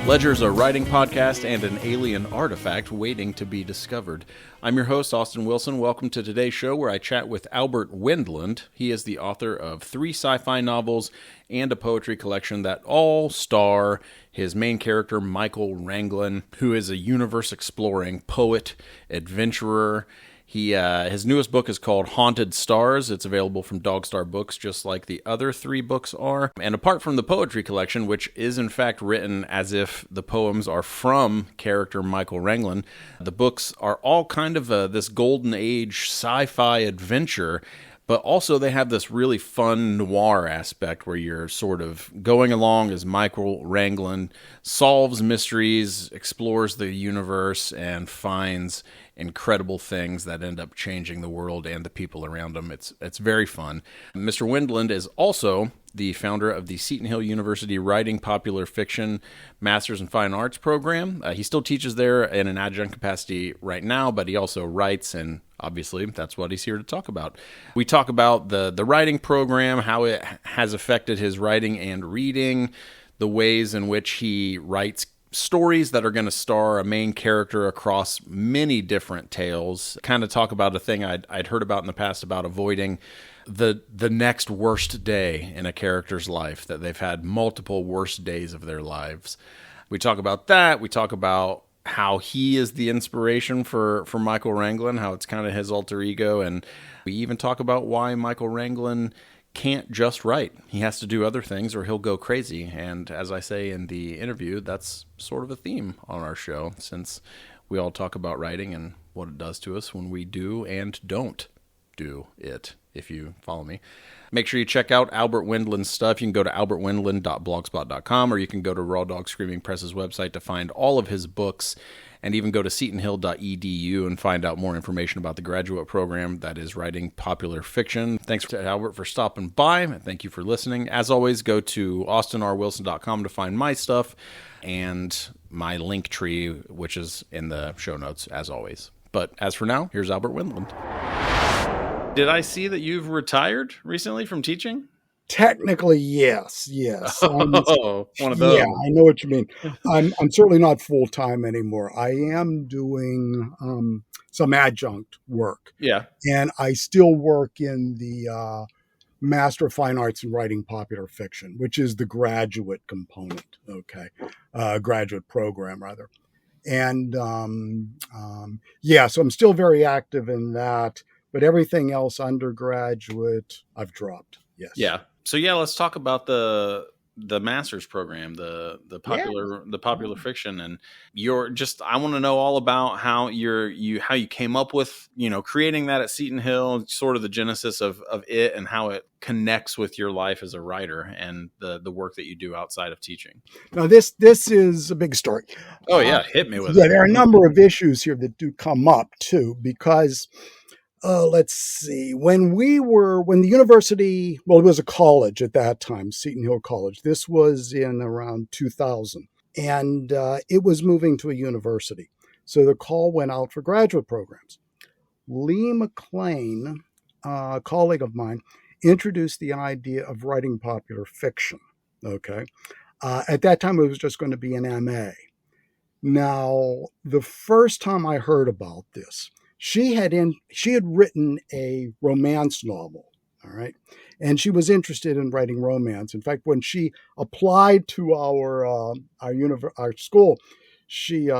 Ledger's a writing podcast and an alien artifact waiting to be discovered. I'm your host, Austin Wilson. Welcome to today's show where I chat with Albert Wendland. He is the author of 3 sci-fi novels and a poetry collection that all star his main character, Mykol Ranglen, who is a universe-exploring poet, adventurer. His newest book is called Haunted Stars. It's available from Dogstar Books, just like the other 3 books are. And apart from the poetry collection, which is in fact written as if the poems are from character Mykol Ranglen, the books are all kind of this golden age sci-fi adventure. But also they have this really fun noir aspect where you're sort of going along as Mykol Ranglen solves mysteries, explores the universe, and finds incredible things that end up changing the world and the people around them. It's very fun. Mr. Wendland is also the founder of the Seton University Writing Popular Fiction Masters in Fine Arts program. He still teaches there in an adjunct capacity right now, but he also writes, and obviously that's what he's here to talk about. We talk about the writing program, how it has affected his writing and reading, the ways in which he writes stories that are going to star a main character across many different tales. Kind of talk about a thing I'd heard about in the past about avoiding the next worst day in a character's life, that they've had multiple worst days of their lives. We talk about that. We talk about how he is the inspiration for Mykol Ranglen, how it's kind of his alter ego. And we even talk about why Mykol Ranglen can't just write. He has to do other things or he'll go crazy. And as I say in the interview, that's sort of a theme on our show, since we all talk about writing and what it does to us when we do and don't do it, if you follow me. Make sure you check out Albert Wendland's stuff. You can go to albertwendland.blogspot.com, or you can go to Raw Dog Screaming Press's website to find all of his books, and even go to setonhill.edu and find out more information about the graduate program that is writing popular fiction. Thanks to Albert for stopping by, and thank you for listening. As always, go to austinrwilson.com to find my stuff and my link tree, which is in the show notes, as always. But as for now, here's Albert Wendland. Did I see that you've retired recently from teaching? Technically, yes. Oh, one of those. Yeah, I know what you mean. I'm certainly not full-time anymore. I am doing some adjunct work. Yeah. And I still work in the Master of Fine Arts in Writing Popular Fiction, which is the graduate component, graduate program, rather. And so I'm still very active in that. But everything else, undergraduate, I've dropped. Yes. Yeah. So let's talk about the master's program, the popular fiction, and I want to know all about how you came up with, creating that at Seton Hill, sort of the genesis of it and how it connects with your life as a writer and the work that you do outside of teaching. Now this is a big story. Oh yeah. Hit me with it. Yeah. There are a number of issues here that do come up too, because let's see. When the university, it was a college at that time, Seton Hill College. This was in around 2000. And it was moving to a university. So the call went out for graduate programs. Lee McClain, a colleague of mine, introduced the idea of writing popular fiction. Okay. At that time, it was just going to be an MA. Now, the first time I heard about this, she had written a romance novel, all right, and she was interested in writing romance. In fact, when she applied to our school, she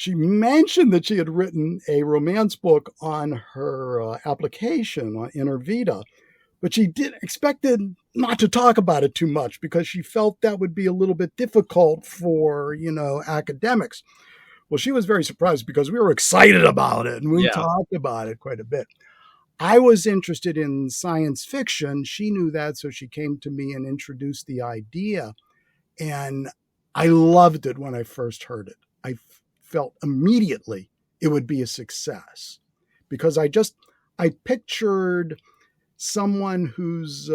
mentioned that she had written a romance book on her application in her vita, but she expected not to talk about it too much because she felt that would be a little bit difficult for academics. Well, she was very surprised because we were excited about it and we talked about it quite a bit. I was interested in science fiction. She knew that, so she came to me and introduced the idea. And I loved it when I first heard it. I felt immediately it would be a success because I pictured someone whose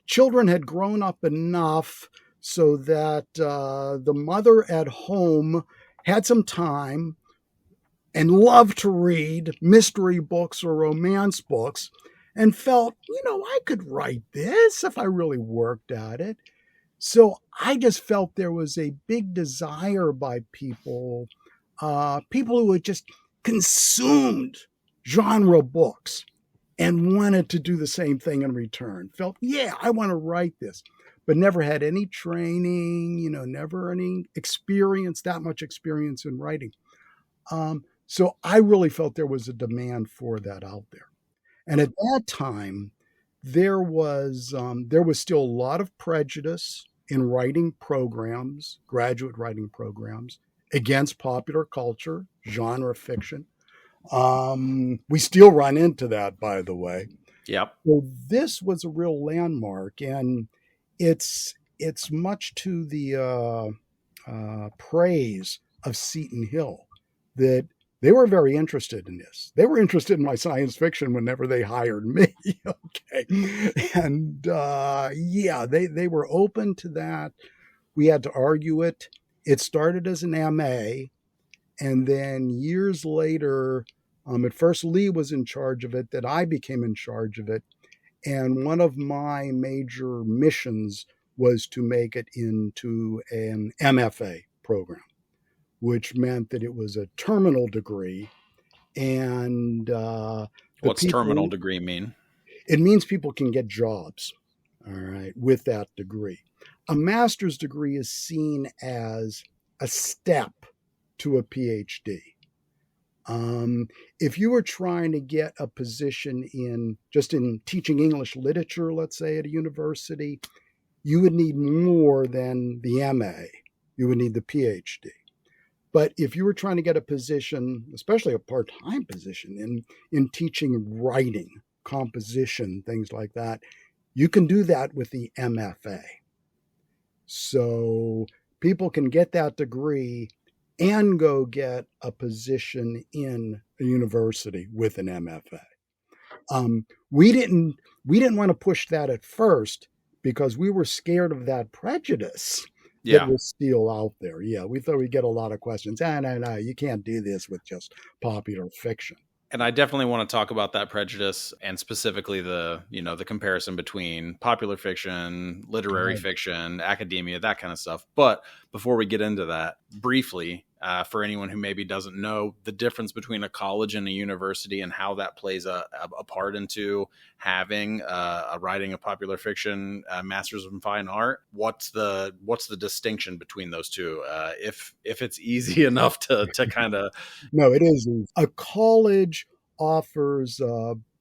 children had grown up enough so that the mother at home had some time and loved to read mystery books or romance books and felt, I could write this if I really worked at it. So I just felt there was a big desire by people who had just consumed genre books and wanted to do the same thing in return. Felt, yeah, I want to write this, but never had any training, never any experience, that much experience in writing. So I really felt there was a demand for that out there. And at that time, there was still a lot of prejudice in writing programs, graduate writing programs, against popular culture, genre fiction. We still run into that, by the way. Yep. So this was a real landmark, and it's much to the praise of Seton Hill that they were very interested in this. They were interested in my science fiction whenever they hired me. Okay, and yeah, they were open to that. We had to argue it. It started as an MA, and then years later, at first Lee was in charge of it, then I became in charge of it. And one of my major missions was to make it into an MFA program, which meant that it was a terminal degree. And What's terminal degree mean? It means people can get jobs, all right, with that degree. A master's degree is seen as a step to a PhD. If you were trying to get a position in teaching English literature, let's say at a university, you would need more than the MA. You would need the PhD. But if you were trying to get a position, especially a part-time position in teaching writing, composition, things like that, you can do that with the MFA. So people can get that degree and go get a position in a university with an MFA. We didn't want to push that at first because we were scared of that prejudice that was still out there. Yeah, we thought we'd get a lot of questions. No, you can't do this with just popular fiction. And I definitely want to talk about that prejudice and specifically the comparison between popular fiction, literary fiction, academia, that kind of stuff. But before we get into that, briefly, for anyone who maybe doesn't know the difference between a college and a university and how that plays a part into having a writing of popular fiction, master's in fine art, what's the distinction between those two? If it's easy enough to kind of... No, it is. A college offers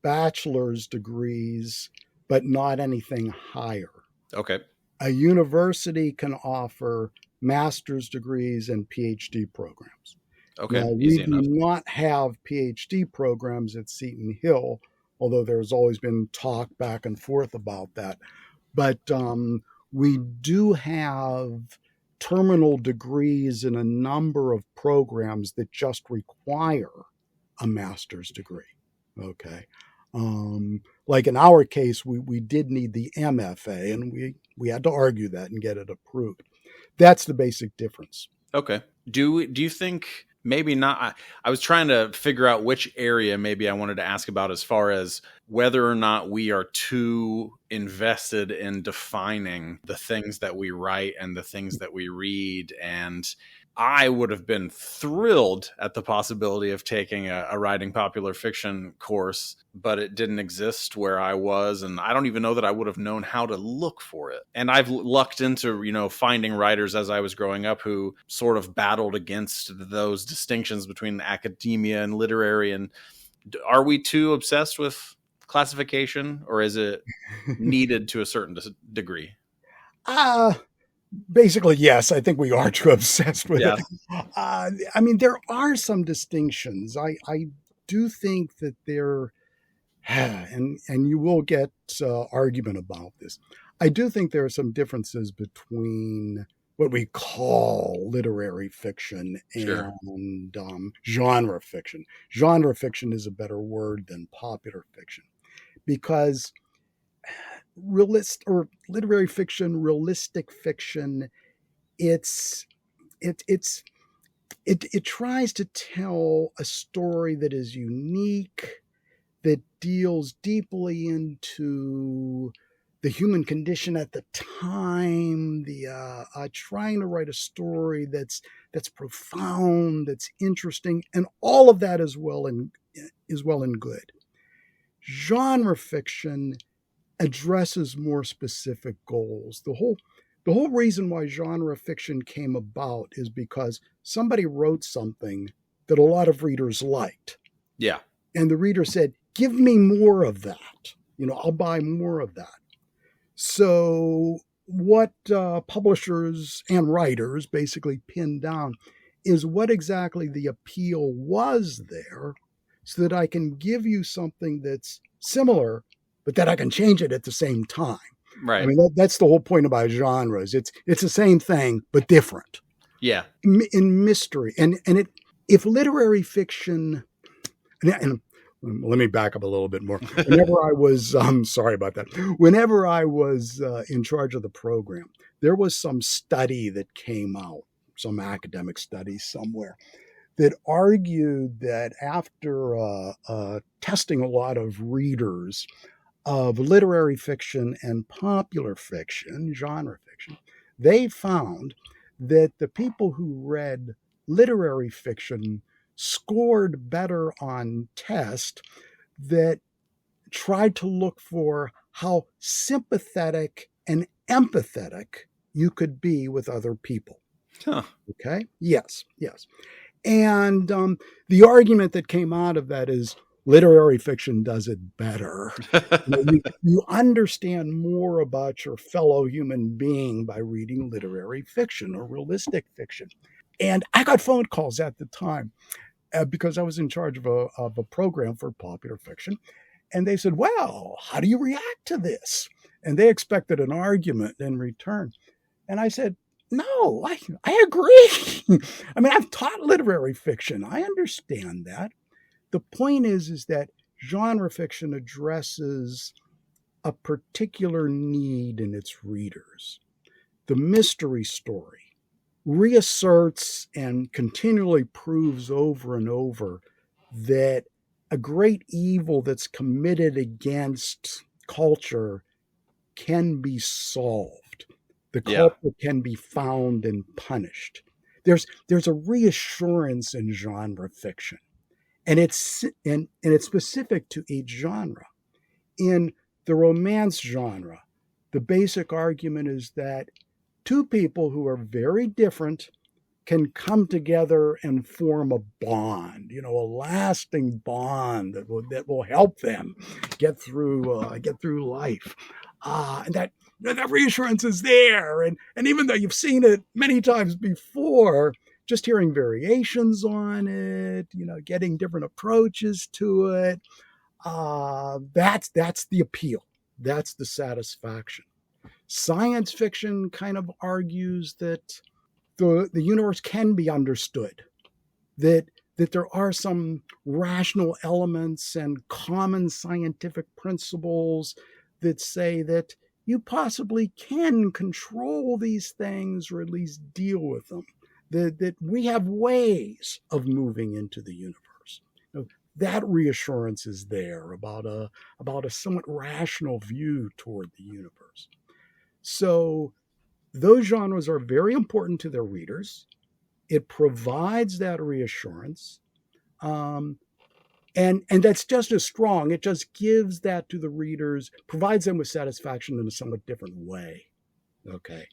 bachelor's degrees, but not anything higher. Okay. A university can offer master's degrees and PhD programs. Okay. Now, we do not have PhD programs at Seton Hill, although there's always been talk back and forth about that. But we do have terminal degrees in a number of programs that just require a master's degree. Okay. Like in our case, we did need the MFA, and we had to argue that and get it approved. That's the basic difference. Okay. Do you think maybe not? I was trying to figure out which area maybe I wanted to ask about as far as whether or not we are too invested in defining the things that we write and the things that we read. And I would have been thrilled at the possibility of taking a writing popular fiction course, but it didn't exist where I was. And I don't even know that I would have known how to look for it. And I've lucked into, finding writers as I was growing up who sort of battled against those distinctions between academia and literary. And are we too obsessed with classification, or is it needed to a certain degree? Basically, yes, I think we are too obsessed with it. I mean, there are some distinctions. I do think that there, and you will get argument about this. I do think there are some differences between what we call literary fiction and genre fiction. Genre fiction is a better word than popular fiction, because literary fiction, realistic fiction, it tries to tell a story that is unique, that deals deeply into the human condition at the time, the trying to write a story that's profound, that's interesting, and all of that is well and good. Genre fiction addresses more specific goals. The whole reason why genre fiction came about is because somebody wrote something that a lot of readers liked. Yeah. And the reader said, give me more of that. I'll buy more of that. So what publishers and writers basically pinned down is what exactly the appeal was there, so that I can give you something that's similar, but that I can change it at the same time. Right. I mean, that's the whole point about genres. It's the same thing, but different. Yeah. In mystery. And if literary fiction, and let me back up a little bit more. Whenever I was, sorry about that. Whenever I was in charge of the program, there was some study that came out, some academic study somewhere, that argued that after testing a lot of readers of literary fiction and popular fiction, genre fiction, they found that the people who read literary fiction scored better on tests that tried to look for how sympathetic and empathetic you could be with other people. Huh. Okay? Yes. And the argument that came out of that is literary fiction does it better. You understand more about your fellow human being by reading literary fiction or realistic fiction. And I got phone calls at the time because I was in charge of a program for popular fiction. And they said, well, how do you react to this? And they expected an argument in return. And I said, no, I agree. I mean, I've taught literary fiction. I understand that. The point is that genre fiction addresses a particular need in its readers. The mystery story reasserts and continually proves over and over that a great evil that's committed against culture can be solved. The culprit can be found and punished. There's a reassurance in genre fiction, and it's specific to each genre. In the romance genre, the basic argument is that two people who are very different can come together and form a bond, a lasting bond that will help them get through life. And that reassurance is there. And even though you've seen it many times before, just hearing variations on it, getting different approaches to it, that's the appeal. That's the satisfaction. Science fiction kind of argues that the universe can be understood, that there are some rational elements and common scientific principles that say that you possibly can control these things or at least deal with them, that we have ways of moving into the universe. That reassurance is there about a somewhat rational view toward the universe. So those genres are very important to their readers. It provides that reassurance. And that's just as strong. It just gives that to the readers, provides them with satisfaction in a somewhat different way. Okay.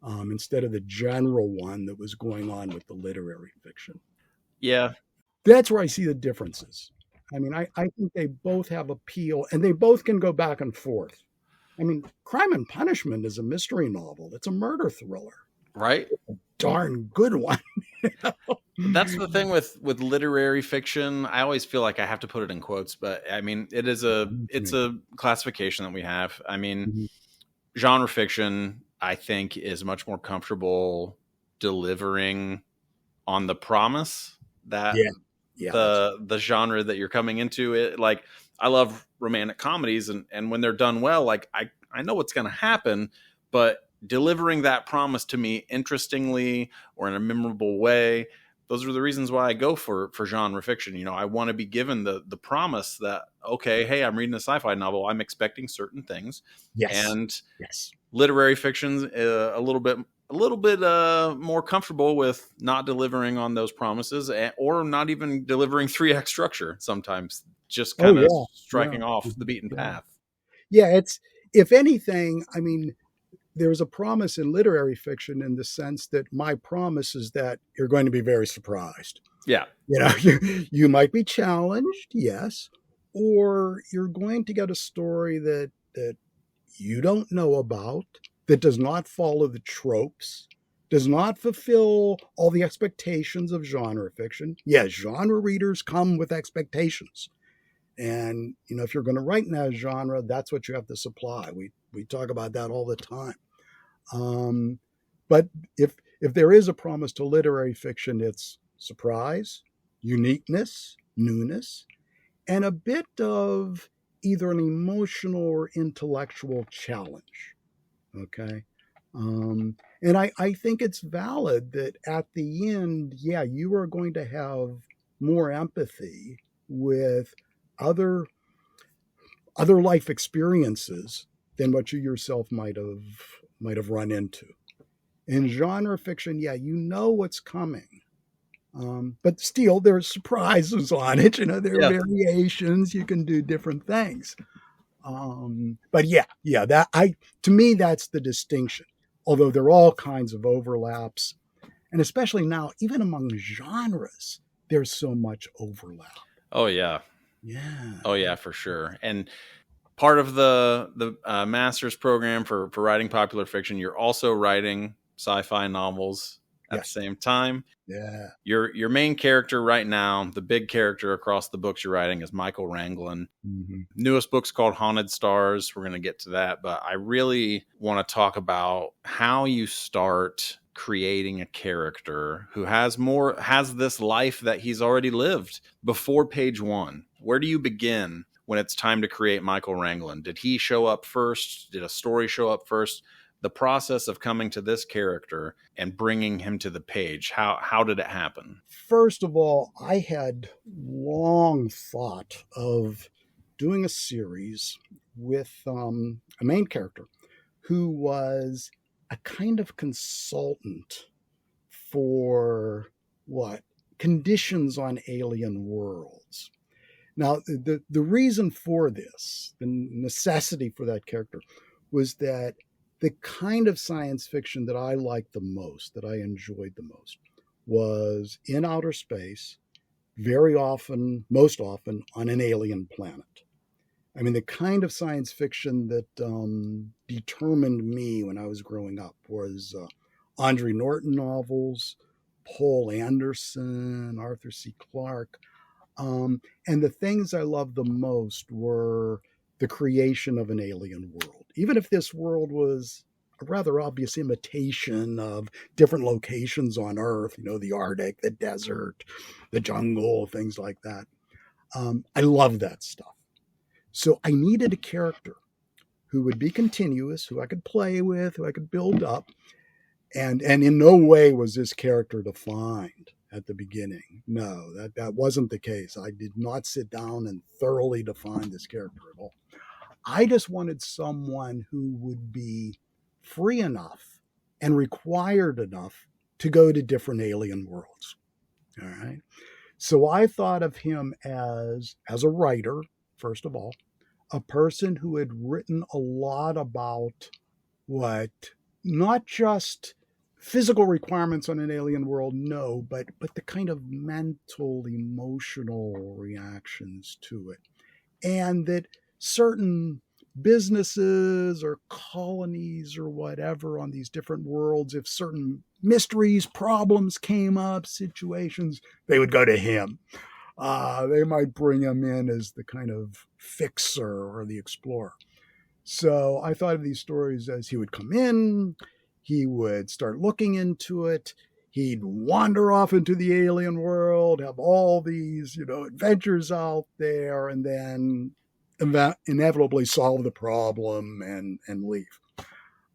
Instead of the general one that was going on with the literary fiction. Yeah. That's where I see the differences. I mean, I think they both have appeal and they both can go back and forth. I mean, Crime and Punishment is a mystery novel. It's a murder thriller. Right. A darn good one. That's the thing with literary fiction. I always feel like I have to put it in quotes, but I mean, it's a classification that we have. I mean, genre fiction, I think, is much more comfortable delivering on the promise that the genre that you're coming into. It, like, I love romantic comedies, and when they're done well, like I know what's going to happen, but delivering that promise to me interestingly or in a memorable way, those are the reasons why I go for genre fiction. You know, I want to be given the promise that, okay, hey, I'm reading a sci-fi novel, I'm expecting certain things. Yes. And Yes. literary fiction's a little bit more comfortable with not delivering on those promises, or not even delivering 3 act structure sometimes, just Oh kind of yeah. Yeah. striking off the Mhm. beaten Yeah. path. Yeah. It's, if anything, I mean, there's a promise in literary fiction in the sense that my promise is that you're going to be very surprised. Yeah. You know, you might be challenged, yes, or you're going to get a story that you don't know about, that does not follow the tropes, does not fulfill all the expectations of genre fiction. Yes, genre readers come with expectations. And you know, if you're going to write in that genre, that's what you have to supply. We talk about that all the time. Um, but if there is a promise to literary fiction, it's surprise, uniqueness, newness, and a bit of either an emotional or intellectual challenge. Okay. And I think it's valid that at the end, yeah, you are going to have more empathy with other other life experiences than what you yourself might have run into. In genre fiction, yeah, you know what's coming. But still, there's surprises on it. You know, there are Yeah. variations. You can do different things. But yeah, that I to me that's the distinction. Although there are all kinds of overlaps, and especially now, even among genres, there's so much overlap. Oh yeah. Yeah, Oh yeah, for sure. And part of the master's program for writing popular fiction, you're also writing sci-fi novels at the yes, same time. yeah. Your main character right now, the big character across the books you're writing, is Mykol Ranglen. Mm-hmm. Newest book's called Haunted Stars. We're going to get to that, but I really want to talk about how you start creating a character who has this life that he's already lived before page 1. Where do you begin when it's time to create Mykol Ranglen? Did he show up first? Did a story show up first? The process of coming to this character and bringing him to the page, how did it happen? First of all, I had long thought of doing a series with a main character who was a kind of consultant for what conditions on alien worlds. Now, the reason for this, the necessity for that character, was that the kind of science fiction that I liked the most, that I enjoyed the most, was in outer space, very often, most often, on an alien planet. I mean, the kind of science fiction that determined me when I was growing up was Andre Norton novels, Paul Anderson, Arthur C. Clarke. And the things I loved the most were the creation of an alien world. Even if this world was a rather obvious imitation of different locations on Earth, you know, the Arctic, the desert, the jungle, things like that. I love that stuff. So I needed a character who would be continuous, who I could play with, who I could build up. And in no way was this character defined at the beginning. No, that wasn't the case. I did not sit down and thoroughly define this character at all. I just wanted someone who would be free enough and required enough to go to different alien worlds. All right. So I thought of him as a writer, first of all, a person who had written a lot about what not just physical requirements on an alien world, no, but the kind of mental, emotional reactions to it. And that certain businesses or colonies or whatever on these different worlds, if certain mysteries, problems came up, situations, they would go to him. They might bring him in as the kind of fixer or the explorer. So I thought of these stories as he would come in, he would start looking into it, he'd wander off into the alien world, have all these, you know, adventures out there, and then inevitably solve the problem and leave.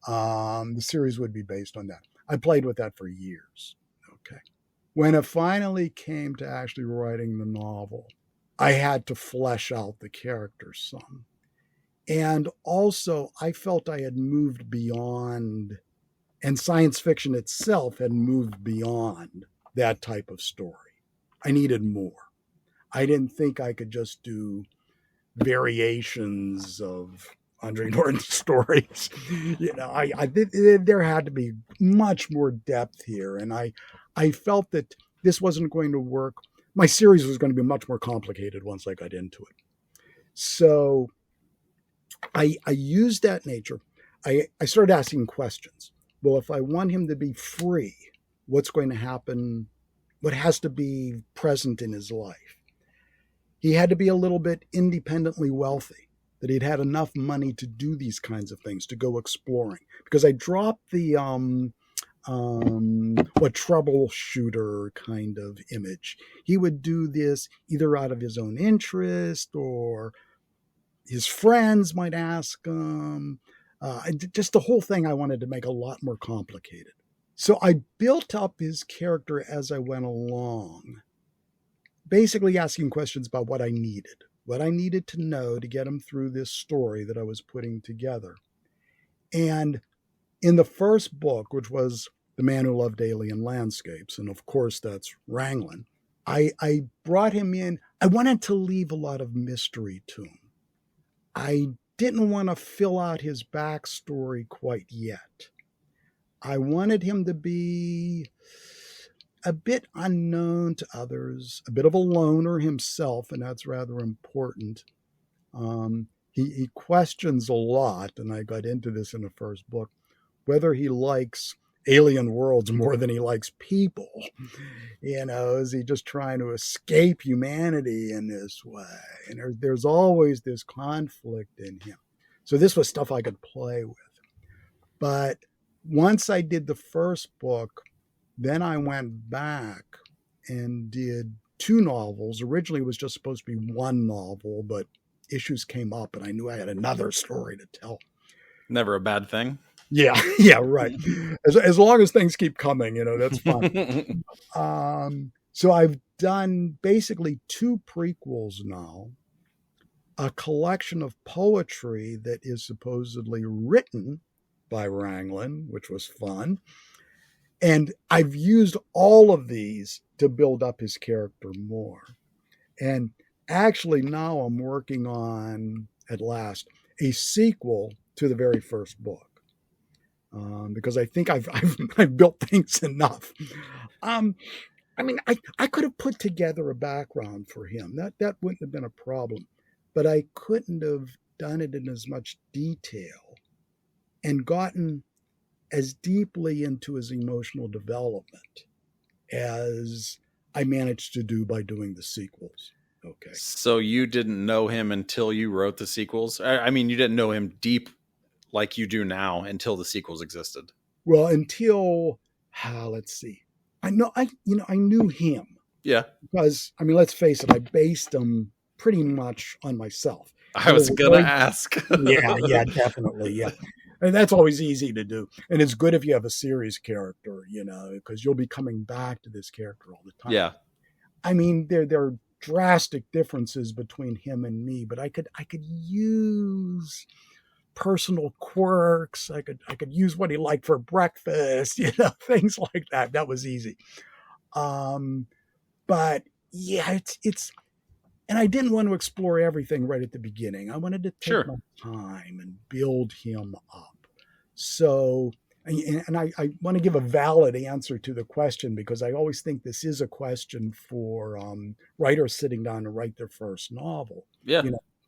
The series would be based on that. I played with that for years. Okay. When it finally came to actually writing the novel, I had to flesh out the characters some. And also, I felt I had moved beyond, and science fiction itself had moved beyond that type of story. I needed more. I didn't think I could just do variations of Andre Norton's stories. There had to be much more depth here. And I felt that this wasn't going to work. My series was going to be much more complicated once I got into it. So I used that nature. I started asking questions. Well, if I want him to be free, what's going to happen? What has to be present in his life? He had to be a little bit independently wealthy, that he'd had enough money to do these kinds of things, to go exploring. Because I dropped the troubleshooter kind of image. He would do this either out of his own interest, or his friends might ask him. Just the whole thing I wanted to make a lot more complicated. So I built up his character as I went along, basically asking questions about what I needed to know to get him through this story that I was putting together. And in the first book, which was The Man Who Loved Alien Landscapes, and of course that's Ranglen, I brought him in. I wanted to leave a lot of mystery to him. I didn't want to fill out his backstory quite yet. I wanted him to be a bit unknown to others, a bit of a loner himself, and that's rather important. He questions a lot, and I got into this in the first book, whether he likes alien worlds more than he likes people. Is he just trying to escape humanity in this way? And there's always this conflict in him. So this was stuff I could play with. But once I did the first book, then I went back and did 2 novels. Originally, it was just supposed to be 1 novel, but issues came up and I knew I had another story to tell. Never a bad thing. Yeah, right. As long as things keep coming, that's fine. So I've done basically 2 prequels now, a collection of poetry that is supposedly written by Ranglen, which was fun. And I've used all of these to build up his character more. And actually now I'm working on, at last, a sequel to the very first book. Because I think I've built things enough. I could have put together a background for him. That wouldn't have been a problem. But I couldn't have done it in as much detail and gotten as deeply into his emotional development as I managed to do by doing the sequels. Okay. So you didn't know him until you wrote the sequels? I mean, you didn't know him deep like you do now until the sequels existed. Well, until, let's see. I knew him. Yeah. Because, let's face it, I based him pretty much on myself. I was going to ask. Yeah, definitely. Yeah. And that's always easy to do. And it's good if you have a series character, because you'll be coming back to this character all the time. Yeah. There are drastic differences between him and me, but I could use personal quirks. I could use what he liked for breakfast, things like that. That was easy. But yeah, it's and I didn't want to explore everything right at the beginning. I wanted to take my time and build him up. So, and I want to give a valid answer to the question, because I always think this is a question for writers sitting down to write their first novel. Yeah.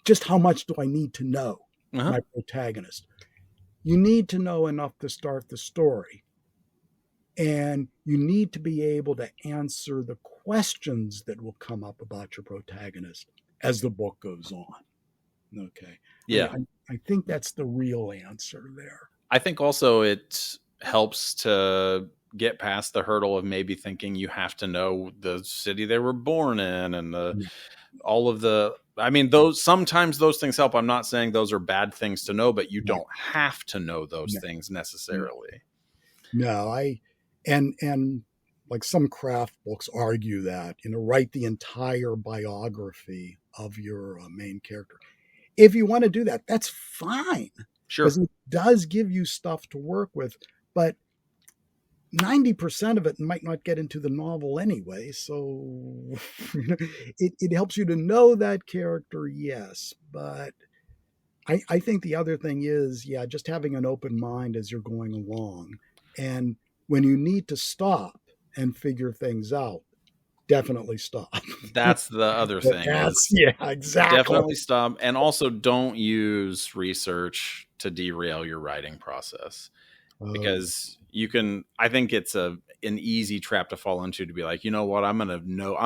Just how much do I need to know my protagonist? You need to know enough to start the story. And you need to be able to answer the questions that will come up about your protagonist as the book goes on. Okay. Yeah. I think that's the real answer there. I think also it helps to get past the hurdle of maybe thinking you have to know the city they were born in and all of the, sometimes those things help. I'm not saying those are bad things to know, but you don't have to know those things necessarily. No, and like some craft books argue that, write the entire biography of your main character. If you want to do that, that's fine. Sure. Because it does give you stuff to work with, but 90% of it might not get into the novel anyway. So it helps you to know that character, yes. But I think the other thing is, just having an open mind as you're going along. And when you need to stop and figure things out, definitely stop. That's the other thing. Exactly. Definitely stop. And also don't use research to derail your writing process. Because I think it's an easy trap to fall into, to be like, you know what, I'm going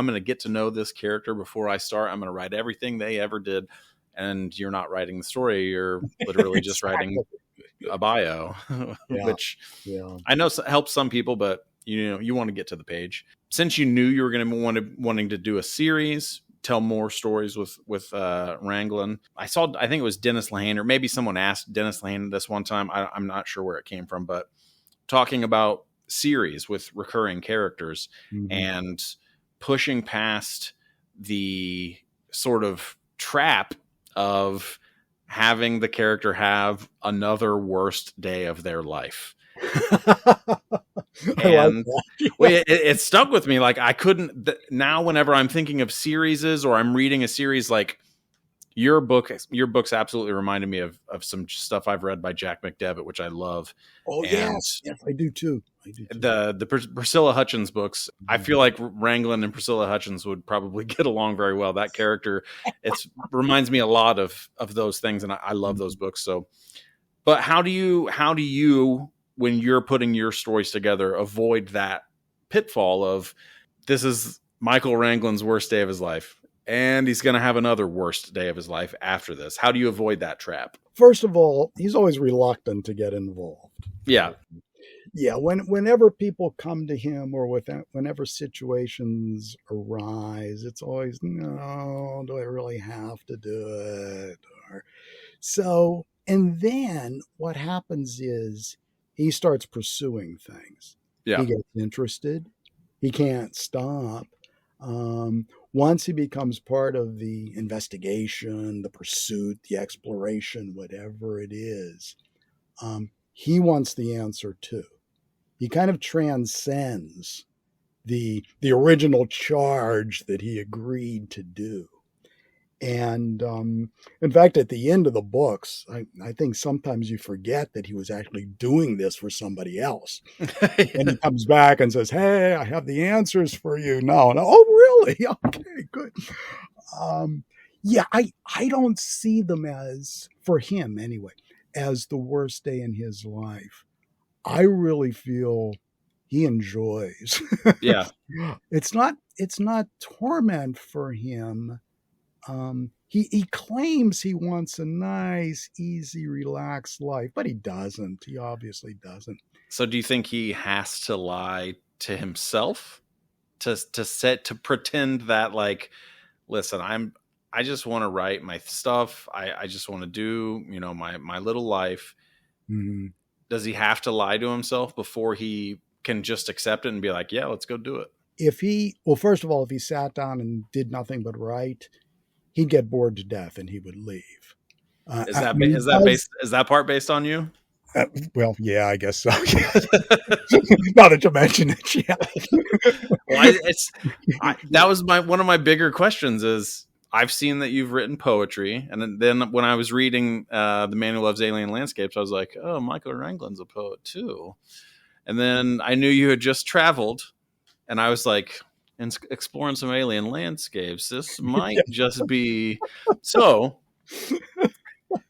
to get to know this character before I start. I'm going to write everything they ever did. And you're not writing the story. You're literally just writing a bio, which I know helps some people, but you want to get to the page. Since you knew you were going to wanting to do a series, tell more stories with Ranglen. I think it was Dennis Lehane, or maybe someone asked Dennis Lehane this one time. I'm not sure where it came from, but talking about series with recurring characters and pushing past the sort of trap of having the character have another worst day of their life. And it stuck with me. Like I couldn't now, whenever I'm thinking of series or I'm reading a series, like your books absolutely reminded me of some stuff I've read by Jack McDevitt, which I love. Oh, yes, I do too. The Priscilla Hutchins books, I feel like Ranglen and Priscilla Hutchins would probably get along very well. That character, it reminds me a lot of those things, and I love those books. So, but how do you, when you're putting your stories together, avoid that pitfall of this is Mykol Ranglen's worst day of his life, and he's going to have another worst day of his life after this? How do you avoid that trap? First of all, he's always reluctant to get involved. Yeah. Whenever people come to him or whenever situations arise, it's always, no, do I really have to do it? And then what happens is he starts pursuing things. Yeah. He gets interested. He can't stop. Once he becomes part of the investigation, the pursuit, the exploration, whatever it is, he wants the answer too. He kind of transcends the original charge that he agreed to do. And in fact, at the end of the books, I think sometimes you forget that he was actually doing this for somebody else. And he comes back and says, hey, I have the answers for you now. And, oh, really? Okay, good. I don't see them as, for him anyway, as the worst day in his life. I really feel he enjoys. Yeah. It's not torment for him. He claims he wants a nice, easy, relaxed life, but he doesn't. He obviously doesn't. So do you think he has to lie to himself to pretend that, like, listen, I just want to write my stuff. I just want to do, my little life. Mm-hmm. Does he have to lie to himself before he can just accept it and be like, yeah, let's go do it? First of all, if he sat down and did nothing but write, he'd get bored to death and he would leave. Is that part based on you? Well, yeah, I guess so. Now that you mention it, yeah. Well, that was one of my bigger questions. Is I've seen that you've written poetry, and then when I was reading The Man Who Loves Alien Landscapes, I was like, oh, Mykol Ranglen's a poet too. And then I knew you had just traveled, and I was like, and exploring some alien landscapes, this might just be so.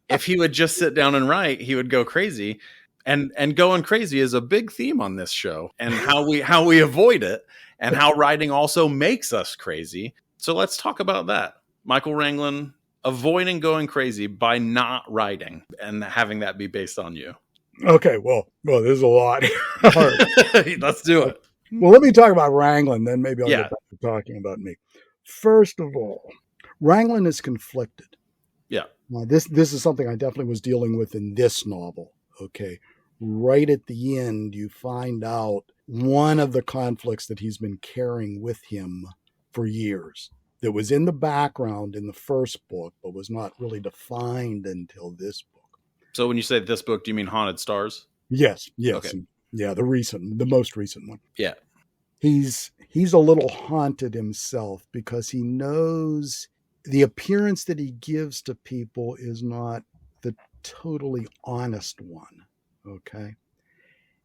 If he would just sit down and write, he would go crazy, and going crazy is a big theme on this show, and how we avoid it, and how writing also makes us crazy. So let's talk about that. Mykol Ranglen avoiding going crazy by not writing and having that be based on you. Okay, well, there's a lot. Let's do it. Well, let me talk about Ranglen, then maybe I'll get back to talking about me. First of all, Ranglen is conflicted. Yeah. Now, this is something I definitely was dealing with in this novel. Okay. Right at the end, you find out one of the conflicts that he's been carrying with him for years, that was in the background in the first book, but was not really defined until this book. So when you say this book, do you mean Haunted Stars? Yes. Okay. Yeah, the most recent one. Yeah. He's a little haunted himself because he knows the appearance that he gives to people is not the totally honest one. Okay.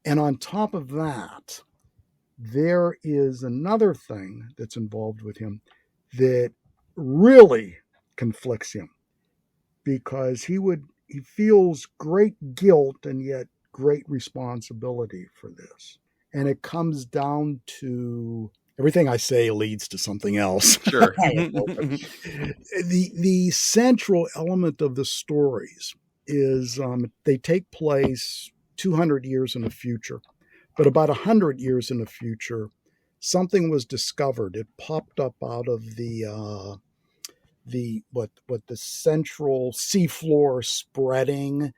And on top of that, there is another thing that's involved with him that really conflicts him, because he feels great guilt and yet great responsibility for this. And it comes down to, everything I say leads to something else. Sure. The central element of the stories is they take place 200 years in the future, but about 100 years in the future, something was discovered. It popped up out of the central seafloor spreading.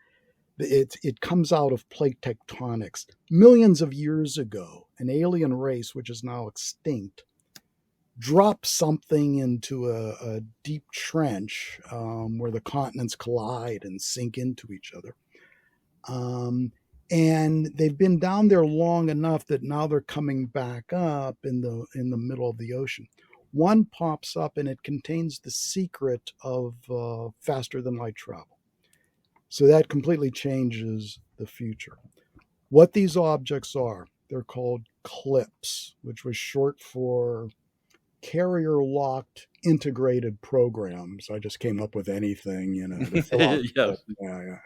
It comes out of plate tectonics. Millions of years ago, an alien race, which is now extinct, dropped something into a deep trench where the continents collide and sink into each other. And they've been down there long enough that now they're coming back up in the middle of the ocean. One pops up and it contains the secret of faster than light travel. So that completely changes the future. What these objects are, they're called CLIPs, which was short for carrier-locked integrated programs. I just came up with anything, to fill out. Yes. Yeah.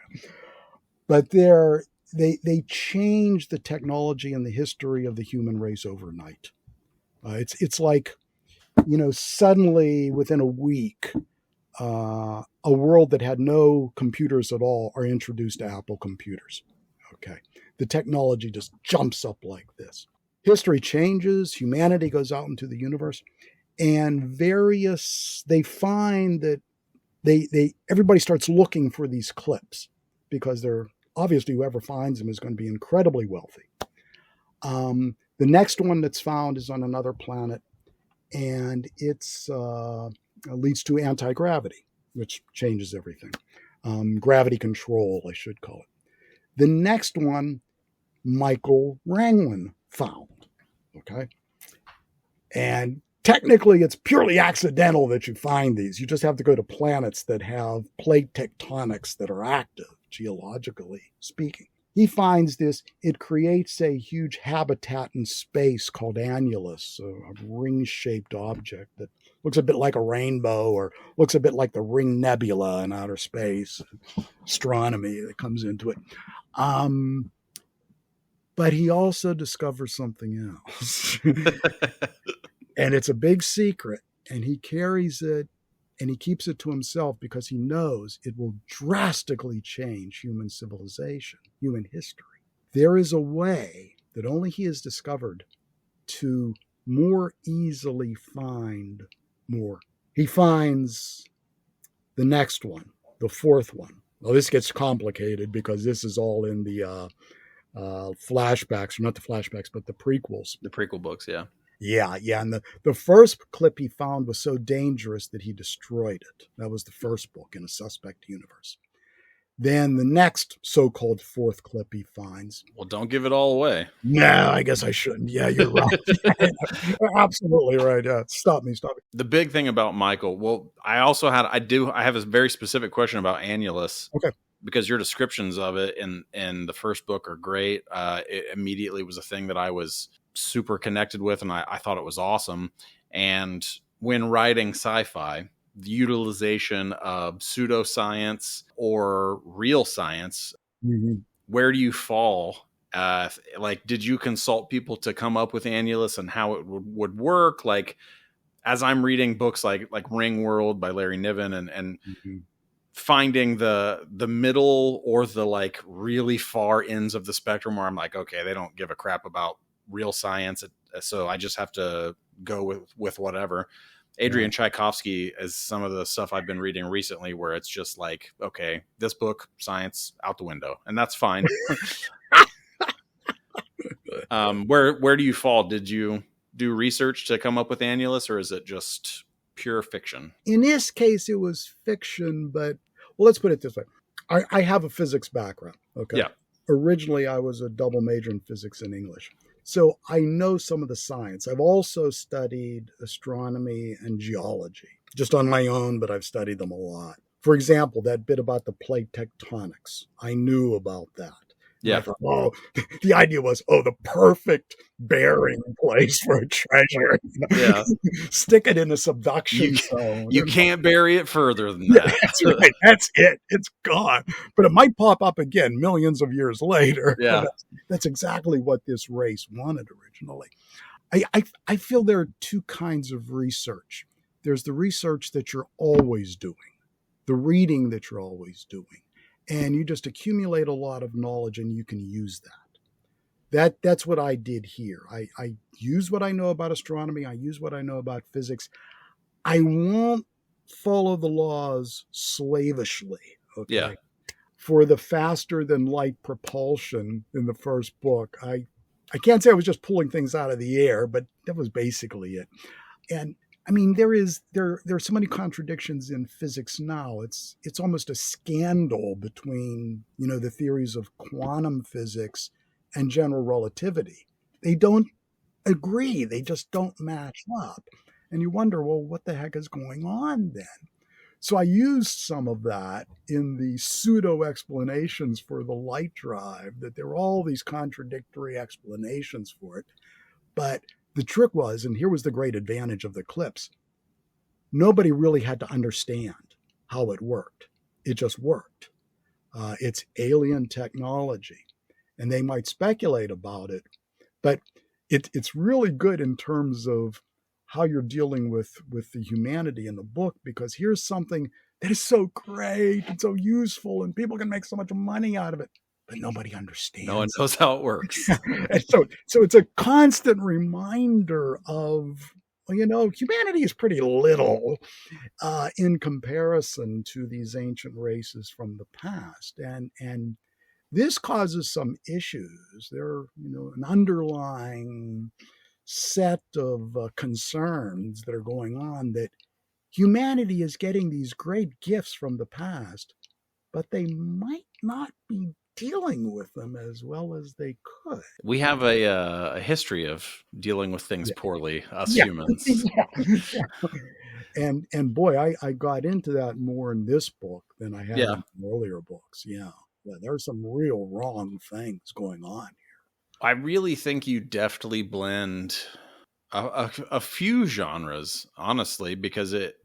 But they change the technology and the history of the human race overnight. It's like, suddenly within a week, a world that had no computers at all are introduced to Apple computers. Okay. The technology just jumps up like this. History changes, humanity goes out into the universe, and they find that everybody starts looking for these clips, because they're obviously, whoever finds them is going to be incredibly wealthy. The next one that's found is on another planet, and it's leads to anti-gravity, which changes everything. Gravity control, I should call it. The next one, Mykol Ranglen found. Okay. And technically, it's purely accidental that you find these. You just have to go to planets that have plate tectonics that are active, geologically speaking. He finds this. It creates a huge habitat in space called annulus, a ring-shaped object that looks a bit like a rainbow, or looks a bit like the Ring Nebula in outer space, astronomy that comes into it. But he also discovers something else. And it's a big secret, and he carries it and he keeps it to himself because he knows it will drastically change human civilization, human history. There is a way that only he has discovered to more easily find more. He finds the next one, the fourth one. Well, this gets complicated because this is all in the flashbacks, or not the flashbacks, but the prequels. The prequel books, yeah. Yeah. And the first clip he found was so dangerous that he destroyed it. That was the first book in a suspect universe. Then the next so-called fourth clip he finds. Well, don't give it all away. No, I guess I shouldn't. Yeah, you're right. Absolutely right. Yeah. Stop me. The big thing about Mykol, well, I have a very specific question about annulus. Okay. Because your descriptions of it in the first book are great. It immediately was a thing that I was super connected with, and I thought it was awesome. And when writing sci-fi, the utilization of pseudoscience or real science, where do you fall? Did you consult people to come up with annulus and how it would work? Like, as I'm reading books like Ringworld by Larry Niven and finding the middle or the like really far ends of the spectrum where I'm like, okay, they don't give a crap about real science, so I just have to go with whatever. Adrian Tchaikovsky is some of the stuff I've been reading recently where it's just like, okay, this book, science out the window, and that's fine. Where do you fall? Did you do research to come up with Annulus, or is it just pure fiction? In this case, it was fiction, but well, let's put it this way. I have a physics background. Okay. Yeah. Originally, I was a double major in physics and English. So I know some of the science. I've also studied astronomy and geology, just on my own, but I've studied them a lot. For example, that bit about the plate tectonics, I knew about that. Yeah. I thought, oh, the idea was, the perfect bearing place for a treasure. Yeah. Stick it in a subduction zone. You can't bury it further than that. That's right. That's it. It's gone. But it might pop up again millions of years later. Yeah. That's exactly what this race wanted originally. I feel there are two kinds of research. There's the research that you're always doing, the reading that you're always doing. And you just accumulate a lot of knowledge and you can use that. That's what I did here. I use what I know about astronomy. I use what I know about physics. I won't follow the laws slavishly. Okay. Yeah. For the faster than light propulsion in the first book, I can't say I was just pulling things out of the air, but that was basically it. And I mean, there are so many contradictions in physics now. It's almost a scandal between, the theories of quantum physics and general relativity. They don't agree. They just don't match up. And you wonder, well, what the heck is going on then? So I used some of that in the pseudo explanations for the light drive, that there are all these contradictory explanations for it. But the trick was, and here was the great advantage of the clips, nobody really had to understand how it worked. It just worked. It's alien technology, and they might speculate about it, but it's really good in terms of how you're dealing with the humanity in the book, because here's something that is so great and so useful, and people can make so much money out of it, but nobody understands. No one knows how it works. And so it's a constant reminder of, humanity is pretty little in comparison to these ancient races from the past. And this causes some issues. There are, an underlying set of concerns that are going on, that humanity is getting these great gifts from the past, but they might not be dealing with them as well as they could. We have a history of dealing with things poorly, us humans. And boy, I got into that more in this book than I had in earlier books. Yeah, there's some real wrong things going on here. I really think you deftly blend a few genres, honestly, because it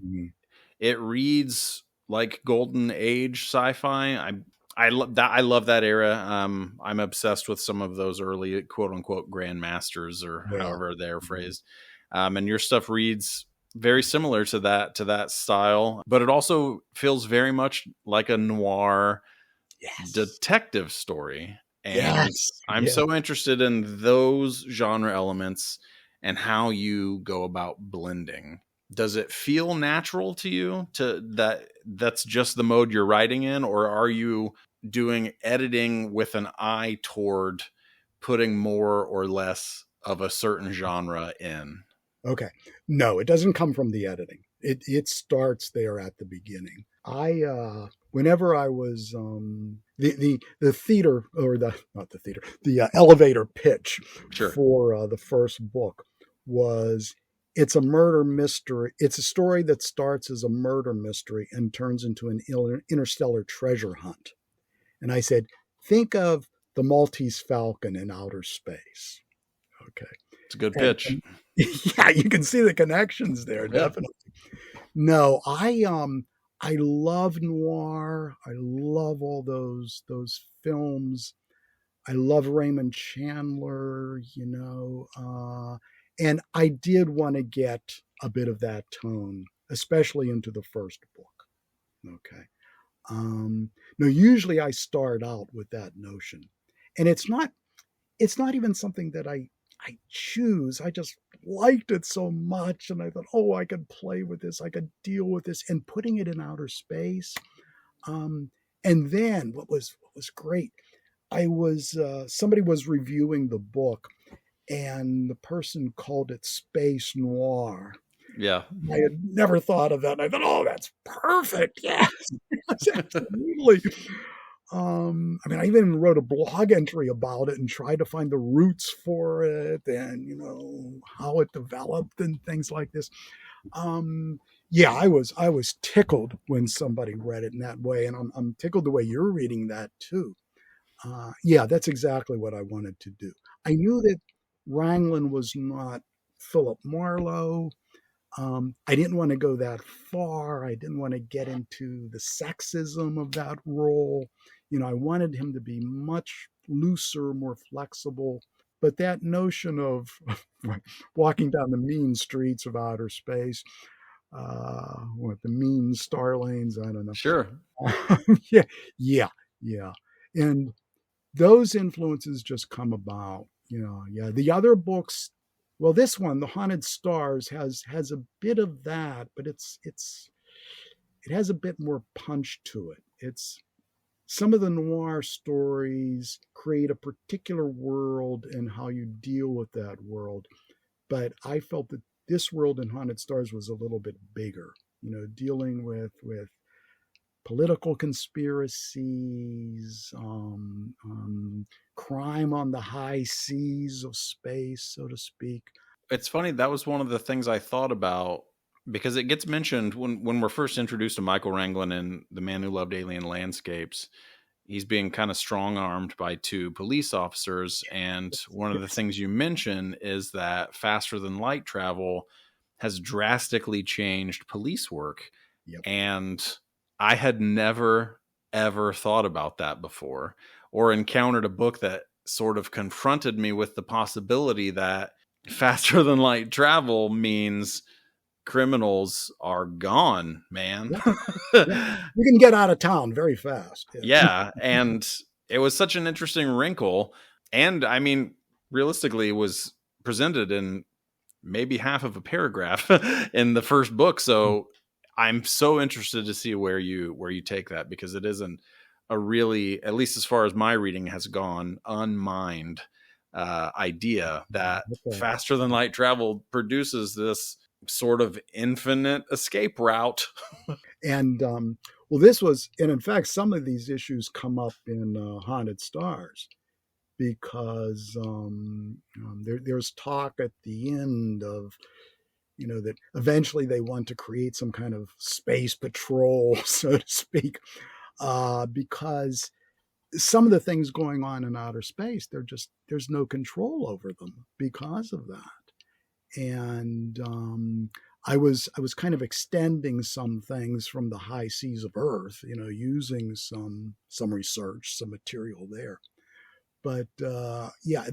reads like golden age sci-fi. I love that era. I'm obsessed with some of those early quote unquote grandmasters, or however they're phrased. And your stuff reads very similar to that style, but it also feels very much like a noir detective story. And I'm so interested in those genre elements and how you go about blending. Does it feel natural to you that's just the mode you're writing in, or are you doing editing with an eye toward putting more or less of a certain genre in? Okay. No, it doesn't come from the editing. It starts there at the beginning. Whenever I was the theater, or the elevator pitch for the first book was, it's a murder mystery. It's a story that starts as a murder mystery and turns into an interstellar treasure hunt. And I said, think of the Maltese Falcon in outer space. Okay. It's a good pitch. Yeah, you can see the connections there, definitely. No, I love noir. I love all those films. I love Raymond Chandler, and I did want to get a bit of that tone, especially into the first book. Okay. Now, usually I start out with that notion, and it's not even something that I choose. I just liked it so much, and I thought, I could play with this, I could deal with this, and putting it in outer space. And then what was great, I was somebody was reviewing the book, and the person called it space noir. Yeah. I had never thought of that. And I thought, oh, that's perfect. Yes, yes, absolutely. I mean, I even wrote a blog entry about it and tried to find the roots for it and, how it developed and things like this. Yeah, I was tickled when somebody read it in that way. And I'm tickled the way you're reading that too. Yeah, that's exactly what I wanted to do. I knew that Ranglen was not Philip Marlowe. I didn't want to go that far. I didn't want to get into the sexism of that role. I wanted him to be much looser, more flexible. But that notion of walking down the mean streets of outer space, what the mean star lanes, I don't know. Sure. Yeah, yeah, yeah. And those influences just come about. Yeah. The other books, well, this one, The Haunted Stars, has a bit of that, but it has a bit more punch to it. It's some of the noir stories create a particular world and how you deal with that world. But I felt that this world in Haunted Stars was a little bit bigger, dealing with political conspiracies, crime on the high seas of space, so to speak. It's funny, that was one of the things I thought about, because it gets mentioned when we're first introduced to Mykol Ranglen in The Man Who Loved Alien Landscapes. He's being kind of strong-armed by two police officers, and one of the things you mention is that faster than light travel has drastically changed police work. Yep. And I had never, ever thought about that before, or encountered a book that sort of confronted me with the possibility that faster than light travel means criminals are gone, man. Yeah. You can get out of town very fast. Yeah. And it was such an interesting wrinkle. And I mean, realistically, it was presented in maybe half of a paragraph in the first book. So I'm so interested to see where you take that, because it isn't a really, at least as far as my reading has gone, unmined idea that faster than light travel produces this sort of infinite escape route. And well, this was, and in fact, some of these issues come up in Haunted Stars, because there's talk at the end of, that eventually they want to create some kind of space patrol, so to speak, because some of the things going on in outer space, there's no control over them because of that. And I was kind of extending some things from the high seas of Earth, using some research, some material there. But yeah,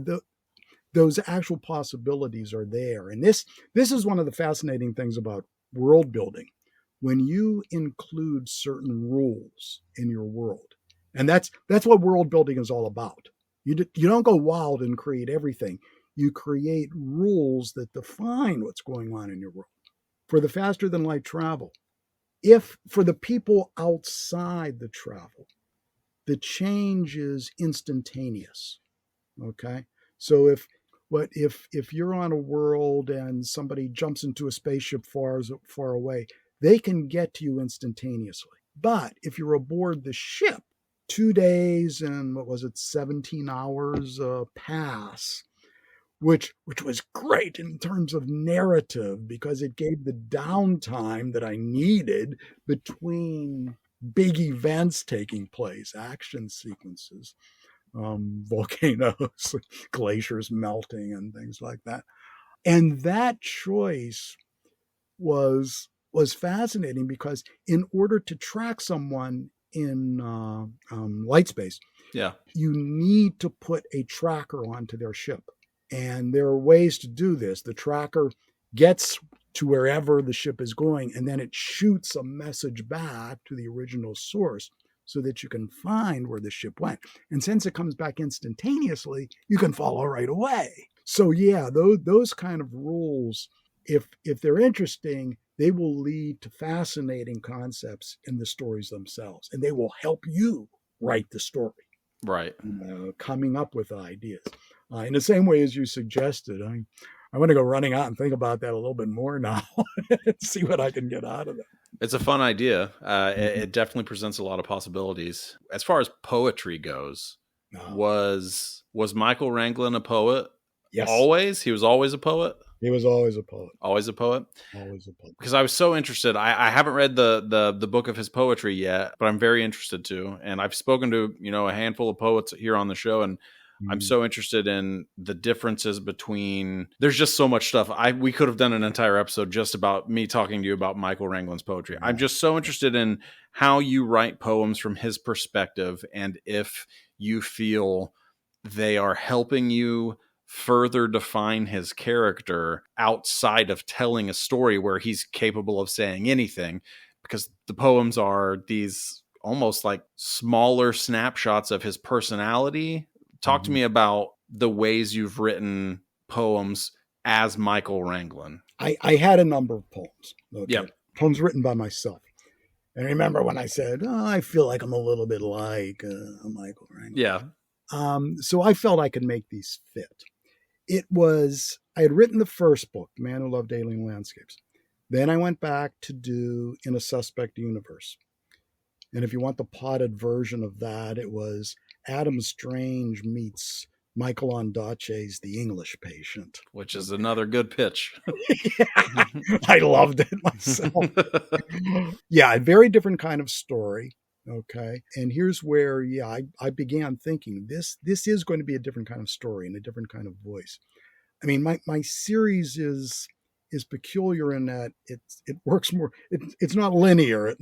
those actual possibilities are there. And this is one of the fascinating things about world building. When you include certain rules in your world, and that's what world building is all about. You don't go wild and create everything. You create rules that define what's going on in your world. For the faster than light travel, if for the people outside the travel, the change is instantaneous. Okay, so if you're on a world and somebody jumps into a spaceship far away, they can get to you instantaneously. But if you're aboard the ship, 2 days and 17 hours pass, which was great in terms of narrative, because it gave the downtime that I needed between big events taking place, action sequences, volcanoes, glaciers melting, and things like that. And that choice was fascinating, because in order to track someone in light space, yeah, you need to put a tracker onto their ship. And there are ways to do this. The tracker gets to wherever the ship is going, and then it shoots a message back to the original source so that you can find where the ship went. And since it comes back instantaneously, you can follow right away. So yeah, those kind of rules, if they're interesting, they will lead to fascinating concepts in the stories themselves, and they will help you write the story. Right. Coming up with ideas. In the same way as you suggested, I want to go running out and think about that a little bit more now and see what I can get out of it. It's a fun idea. It definitely presents a lot of possibilities. As far as poetry goes, was Mykol Ranglen a poet? Yes. Always? He was always a poet? He was always a poet. Always a poet? Always a poet. Because I was so interested. I haven't read the book of his poetry yet, but I'm very interested to. And I've spoken to, a handful of poets here on the show, and I'm so interested in the differences between. There's just so much stuff. We could have done an entire episode just about me talking to you about Mykol Ranglen's poetry. I'm just so interested in how you write poems from his perspective, and if you feel they are helping you further define his character outside of telling a story where he's capable of saying anything, because the poems are these almost like smaller snapshots of his personality. Talk to me about the ways you've written poems as Mykol Ranglen. I had a number of poems. Okay? Yeah. Poems written by myself. And remember when I said, I feel like I'm a little bit like Mykol Ranglen. Yeah. So I felt I could make these fit. I had written the first book, The Man Who Loved Alien Landscapes. Then I went back to do In a Suspect Universe. And if you want the potted version of that, it was Adam Strange meets Michael Ondaatje's The English Patient. Which is another good pitch. Yeah, I loved it myself. Yeah, a very different kind of story. Okay. And here's where, I began thinking this is going to be a different kind of story and a different kind of voice. I mean, my series is peculiar in that it works more, it's not linear. It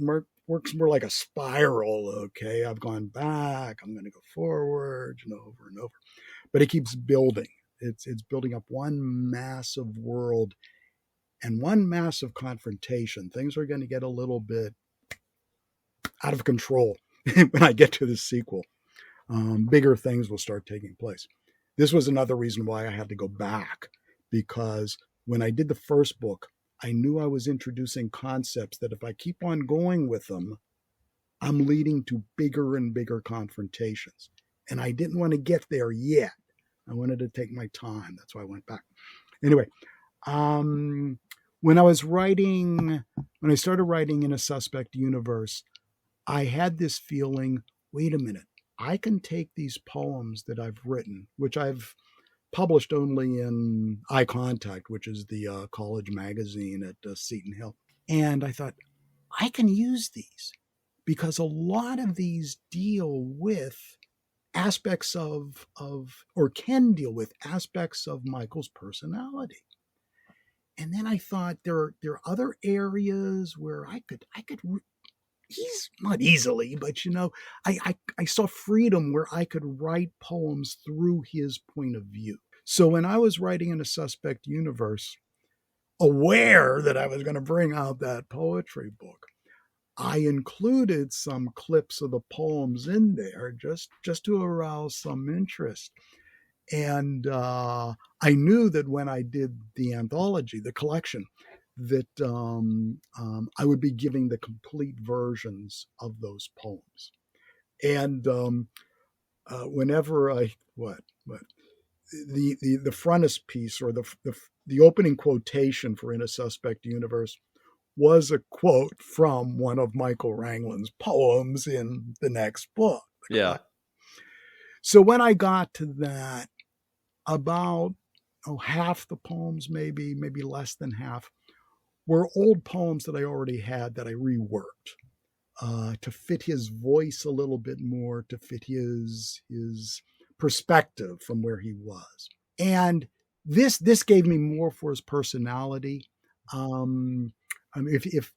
works more like a spiral. Okay. I've gone back, I'm going to go forward, over and over, but it keeps building. It's building up one massive world and one massive confrontation. Things are going to get a little bit out of control when I get to the sequel. Bigger things will start taking place. This was another reason why I had to go back, because when I did the first book, I knew I was introducing concepts that if I keep on going with them, I'm leading to bigger and bigger confrontations. And I didn't want to get there yet. I wanted to take my time. That's why I went back. Anyway, when I started writing In a Suspect Universe, I had this feeling, wait a minute, I can take these poems that I've written, which I've published only in Eye Contact, which is the college magazine at Seton Hill. And I thought, I can use these because a lot of these deal with aspects or can deal with aspects of Mykol's personality. And then I thought there are other areas where I could he's not easily, but I saw freedom where I could write poems through his point of view. So when I was writing In a Suspect Universe, aware that I was going to bring out that poetry book, I included some clips of the poems in there just to arouse some interest. And I knew that when I did the anthology, the collection, that I would be giving the complete versions of those poems. And whenever the frontispiece or the opening quotation for In a Suspect Universe was a quote from one of Mykol Ranglen's poems in the next book. Yeah. So when I got to that, about half the poems, maybe less than half, were old poems that I already had that I reworked to fit his voice a little bit more, to fit his perspective from where he was. And this gave me more for his personality. If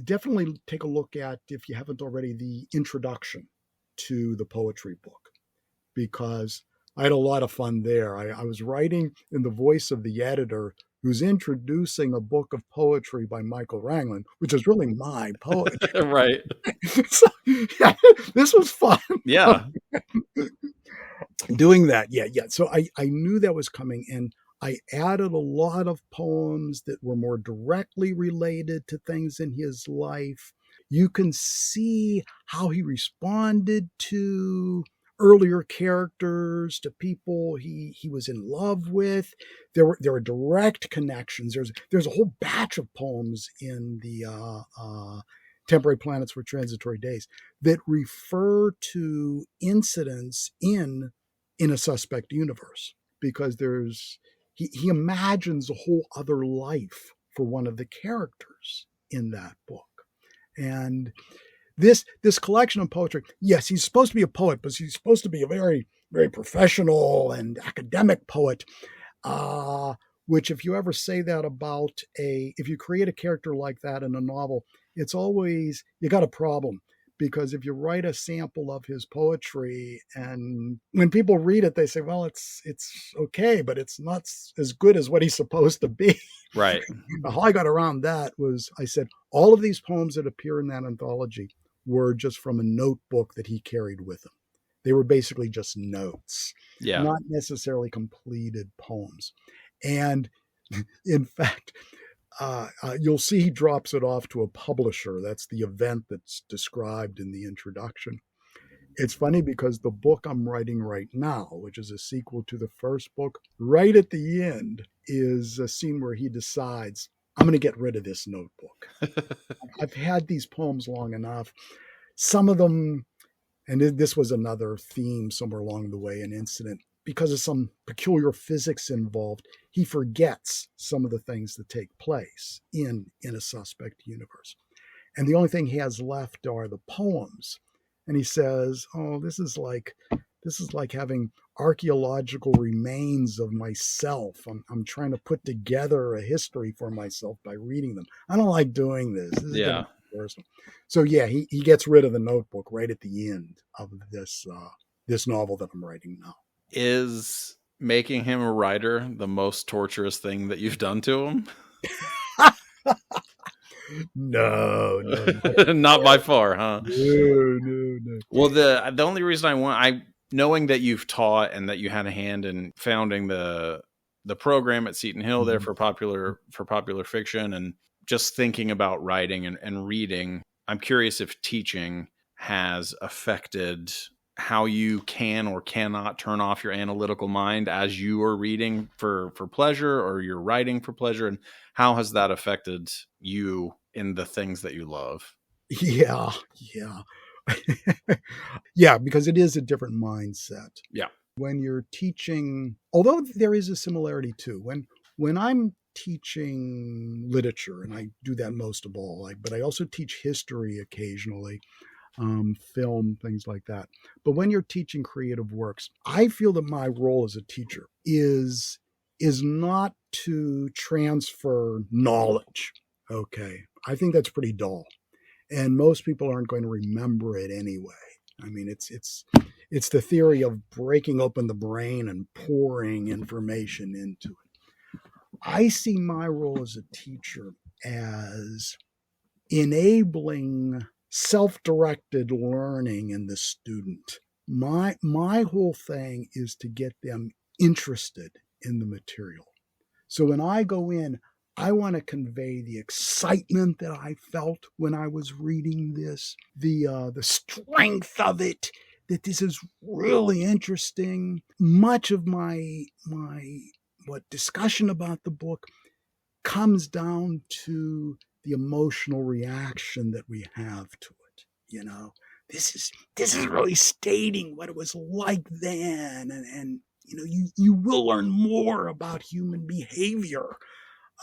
definitely take a look at, if you haven't already, the introduction to the poetry book, because I had a lot of fun there. I was writing in the voice of the editor who's introducing a book of poetry by Mykol Ranglen, which is really my poetry. Right. So, yeah, this was fun. Yeah. Doing that. Yeah. So I knew that was coming, and I added a lot of poems that were more directly related to things in his life. You can see how he responded to earlier characters to people he was in love with. There were direct connections. There's a whole batch of poems in the Temporary Planets for Transitory Days that refer to incidents in a suspect universe, because he imagines a whole other life for one of the characters in that book. And this collection of poetry, yes, he's supposed to be a poet, but he's supposed to be a very, very professional and academic poet, which if you ever say that about if you create a character like that in a novel, it's always, you got a problem. Because if you write a sample of his poetry and when people read it, they say, well, it's okay, but it's not as good as what he's supposed to be. Right. How I got around that was, I said, all of these poems that appear in that anthology were just from a notebook that he carried with him. They were basically just notes, not necessarily completed poems. And in fact, you'll see he drops it off to a publisher. That's the event that's described in the introduction. It's funny because the book I'm writing right now, which is a sequel to the first book, right at the end is a scene where he decides, I'm going to get rid of this notebook. I've had these poems long enough. Some of them, and this was another theme somewhere along the way, an incident, because of some peculiar physics involved, he forgets some of the things that take place in a suspect universe. And the only thing he has left are the poems. And he says, oh, this is like having archaeological remains of myself. I'm trying to put together a history for myself by reading them. I don't like doing this. This is personal. So yeah, he gets rid of the notebook right at the end of this novel that I'm writing now. Is making him a writer the most torturous thing that you've done to him? No. Not by far, huh? No. Well, the only reason knowing that you've taught and that you had a hand in founding the program at Seton Hill there for popular fiction, and just thinking about writing and reading, I'm curious if teaching has affected how you can or cannot turn off your analytical mind as you are reading for pleasure, or you're writing for pleasure, and how has that affected you in the things that you love? Yeah. Yeah, because it is a different mindset. Yeah. When you're teaching, although there is a similarity too, when I'm teaching literature, and I do that most of all, but I also teach history occasionally, film, things like that. But when you're teaching creative works, I feel that my role as a teacher is not to transfer knowledge. Okay. I think that's pretty dull. And most people aren't going to remember it anyway. I mean, it's the theory of breaking open the brain and pouring information into it. I see my role as a teacher as enabling self-directed learning in the student. My whole thing is to get them interested in the material. So when I go in, I want to convey the excitement that I felt when I was reading this, the strength of it, that this is really interesting. Much of my discussion about the book comes down to the emotional reaction that we have to it. You know, this is really stating what it was like then, and you know, you will learn more about human behavior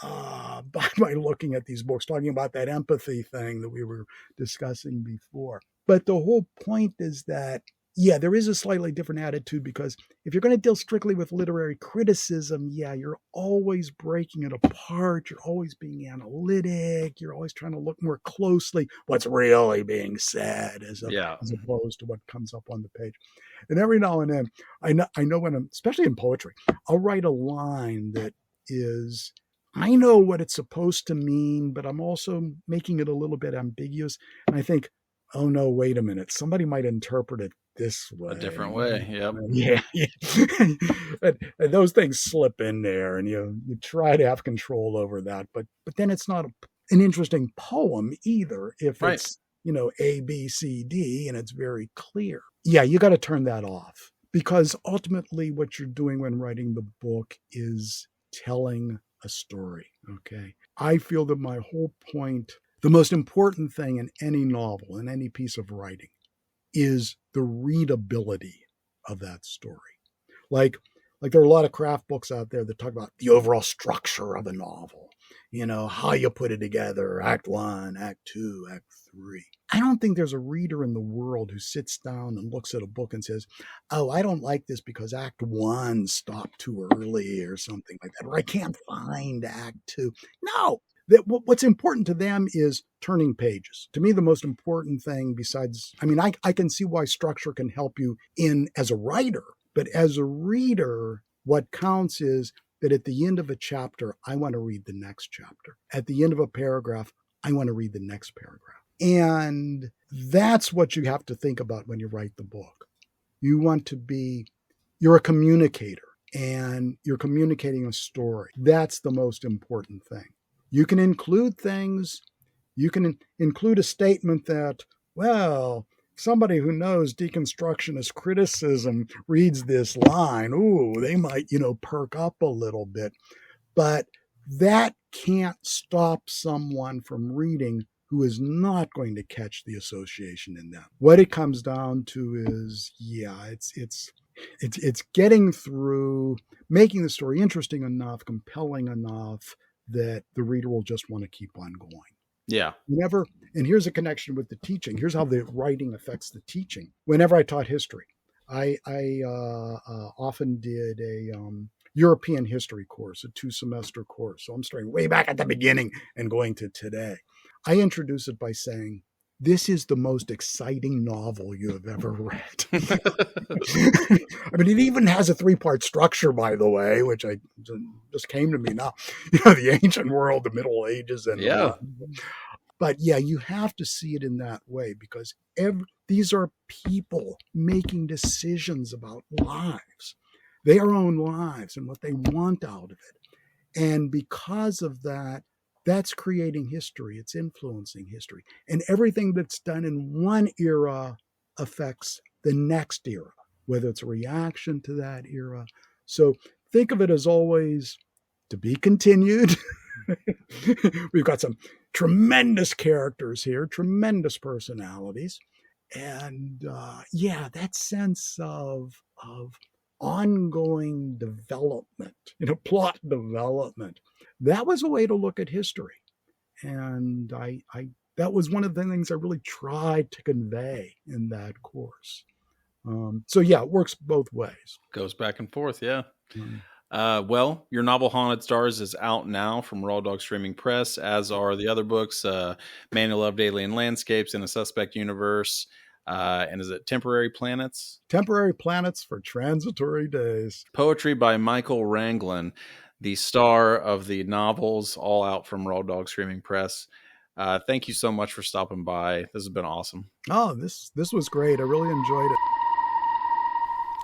by looking at these books, talking about that empathy thing that we were discussing before. But the whole point is that, yeah, there is a slightly different attitude, because if you're going to deal strictly with literary criticism, yeah, you're always breaking it apart. You're always being analytic. You're always trying to look more closely what's really being said as opposed to what comes up on the page. And every now and then, I know when especially in poetry, I'll write a line that is, I know what it's supposed to mean, but I'm also making it a little bit ambiguous. And I think, oh no, wait a minute, somebody might interpret it this way. A different way, yep. Yeah. and those things slip in there, and you try to have control over that. But then it's not an interesting poem either if it's A, B, C, D, and it's very clear. Yeah, you got to turn that off, because ultimately what you're doing when writing the book is telling a story. Okay. I feel that my whole point, the most important thing in any novel, in any piece of writing, is the readability of that story. Like there are a lot of craft books out there that talk about the overall structure of a novel, how you put it together, act 1, act 2, act 3. I don't think there's a reader in the world who sits down and looks at a book and says, oh, I don't like this because act 1 stopped too early or something like that, or I can't find act 2. No. What's important to them is turning pages. To me, the most important thing besides, I can see why structure can help you as a writer, but as a reader, what counts is that at the end of a chapter, I want to read the next chapter. At the end of a paragraph, I want to read the next paragraph. And that's what you have to think about when you write the book. You're a communicator, and you're communicating a story. That's the most important thing. You can include things. You can include a statement that, well, somebody who knows deconstructionist criticism reads this line, ooh, they might, perk up a little bit. But that can't stop someone from reading who is not going to catch the association in that. What it comes down to is, it's getting through, making the story interesting enough, compelling enough that the reader will just want to keep on going. Yeah. And here's a connection with the teaching. Here's how the writing affects the teaching. Whenever I taught history, I often did a European history course, a 2-semester course. So I'm starting way back at the beginning and going to today. I introduce it by saying, this is the most exciting novel you have ever read. It even has a 3-part structure, by the way, which just came to me now. The ancient world, the Middle Ages, and But yeah, you have to see it in that way, because these are people making decisions about lives, their own lives, and what they want out of it. And because of that, that's creating history. It's influencing history. And everything that's done in one era affects the next era, whether it's a reaction to that era. So think of it as always to be continued. We've got some tremendous characters here, tremendous personalities. And that sense of ongoing development, plot development. That was a way to look at history. And that was one of the things I really tried to convey in that course. It works both ways. Goes back and forth, yeah. Well, your novel Haunted Stars is out now from Raw Dog Streaming Press, as are the other books, Manual of Alien Landscapes in a Suspect Universe. And is it Temporary Planets? Temporary Planets for Transitory Days. Poetry by Mykol Ranglen, the star of the novels, all out from Raw Dog Streaming Press. Thank you so much for stopping by. This has been awesome. Oh, this was great. I really enjoyed it.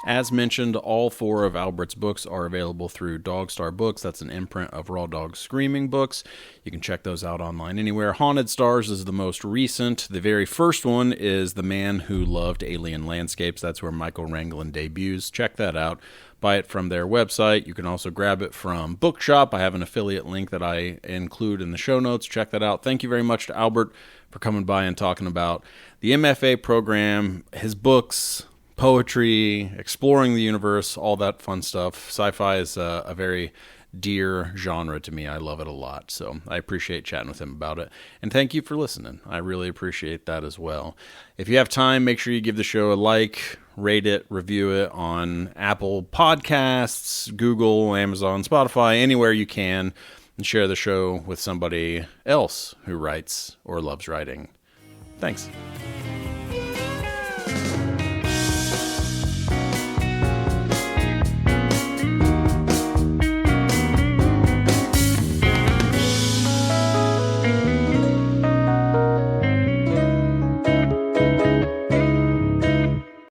As mentioned, all 4 of Albert's books are available through Dogstar Books. That's an imprint of Raw Dog Screaming books. You can check those out online anywhere. Haunted Stars is the most recent. The very first one is The Man Who Loved Alien Landscapes. That's where Mykol Ranglen debuts. Check that out. Buy it from their website. You can also grab it from Bookshop. I have an affiliate link that I include in the show notes. Check that out. Thank you very much to Albert for coming by and talking about the MFA program, his books, poetry, exploring the universe, all that fun stuff. Sci-fi is a very dear genre to me. I love it a lot. So I appreciate chatting with him about it. And thank you for listening. I really appreciate that as well. If you have time, make sure you give the show a like, rate it, review it on Apple Podcasts, Google, Amazon, Spotify, anywhere you can, and share the show with somebody else who writes or loves writing. Thanks.